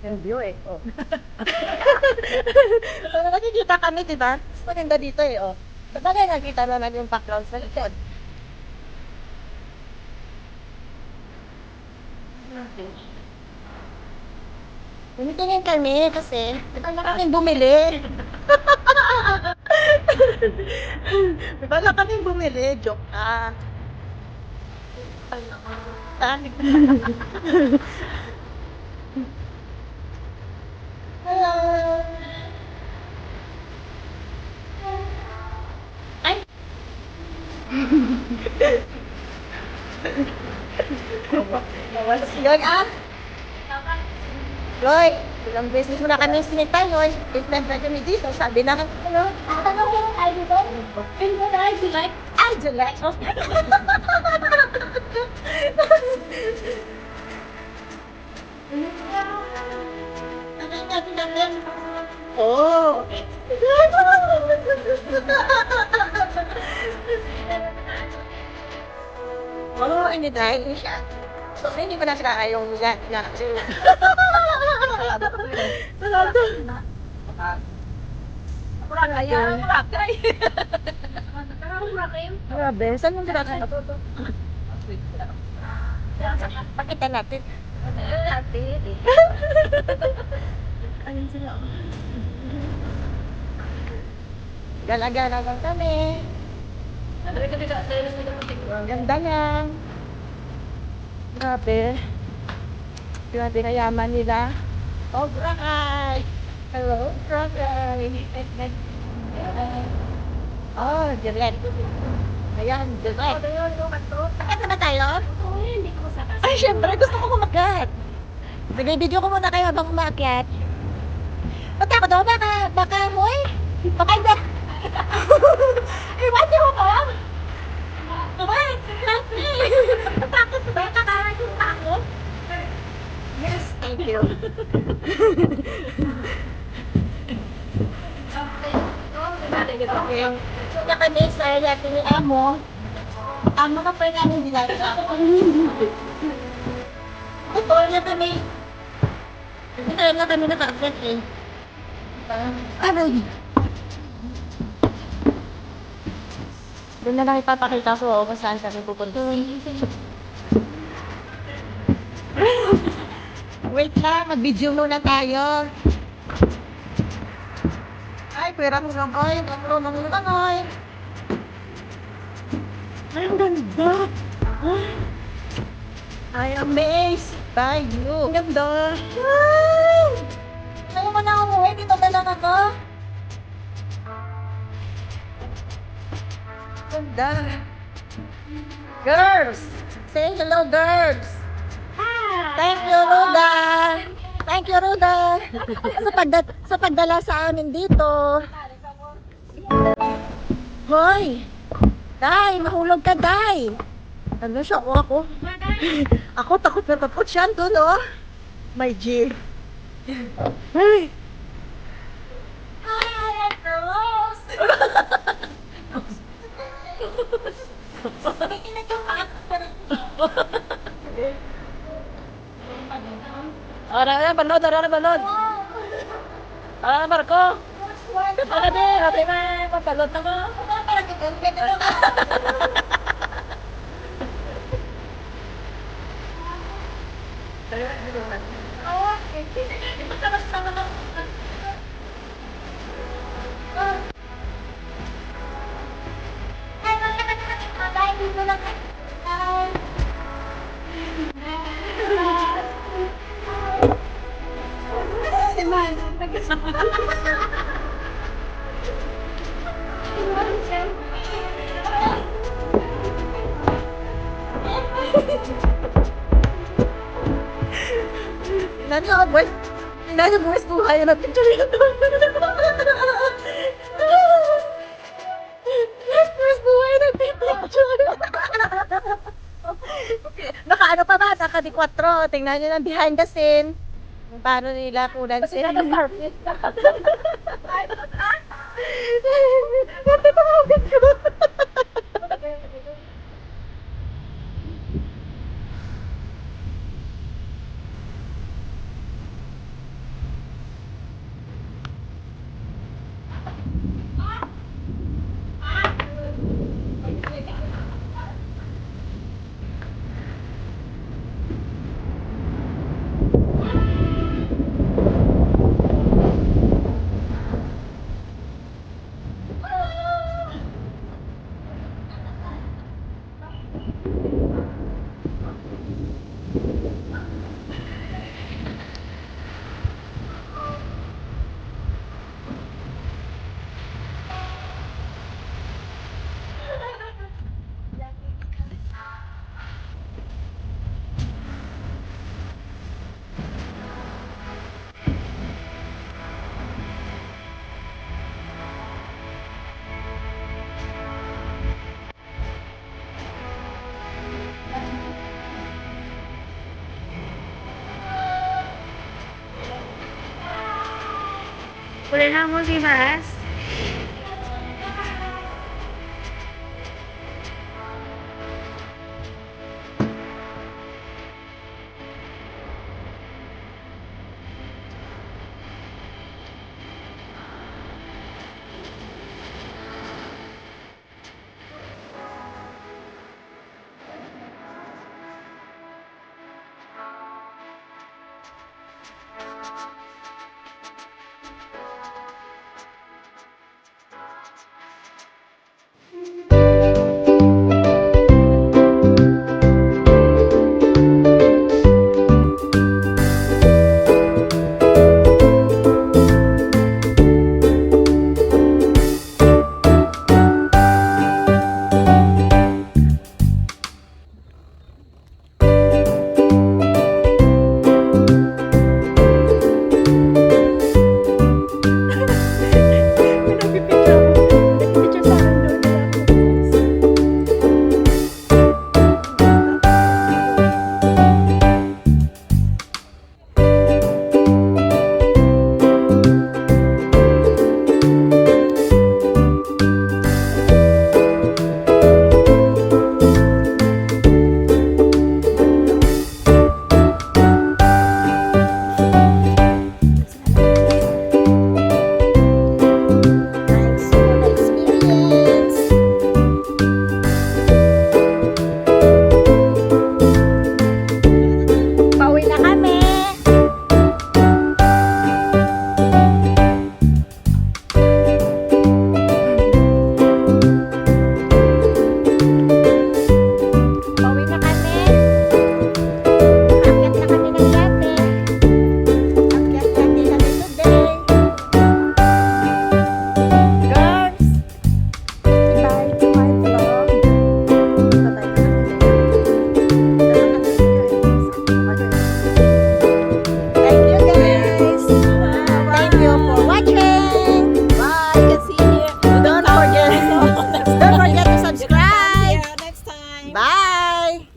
Yung view eh, oh. Nakikita kami, di ba? Maganda dito eh, oh. Sabagay, nakita naman yung background sa likod. Tingin kami kasi ito na kaming bumili. Iba na kaming bumili. Joke ka. Hello. Ay. Yun ah. Loy, ilang beses mo na kami sinita yun. Ilan na kami dito, sabi na ano? Ano ko, I do that? And what I do like? I do like. Oh. Oh, hindi dahil siya. So, hindi ko na sila yung yan. Grabe, saan yung dirata? Pakita natin. Ayun sila. Gala-gala lang kami. Ang ganda lang. Grabe. Grabe kayaman nila. Oh, Brakay! Hello, Brakay! Oh, direct. Ayan, direct. Sakit na ba tayo? Ay, syempre, gusto ko kumagat. Nag-video ko muna kayo habang umakyat. Matakot ako, baka mo eh. Baka hindi. Iwan niyo ko. Takot ba? Kakarating pa ako? Yes, thank you. Okay. So, kami sa yatin ni Amo. Amo ka pa namin dilata. Ito na kami. Ito na kami naka-update eh. Aray! Doon na lang ipapakita ko kung saan kami pupunta. Wait lang, mag-video muna tayo. Ay, pera mo lang kayo. Napro ng langoy. Ay, ang ganda. I am amazed by you. Ang ganda. Ay! Ayaw mo na umuwi. Dito na lang ako. Ganda. Girls! Say hello, girls! Thank you, Ruda! Thank you, Ruda! sa pagdala sa amin dito. Hoy! Day, mahulog ka, Day! Ano siya ako? Ako takot na takot siya doon, oh! My G. Hey! Hi, girls! Balod. Marco. Ate, may balod na mo. Nasa buwis buhay na picture yun. Buwis buhay na picture. Naka-ano pa ba? Naka-D4. Tingnan nyo lang behind the scene. Paano nila kulan sila ng carpet. Natatawagin ko. Wala mo si Mas.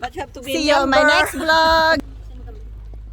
But you have to be See you on my member. next vlog.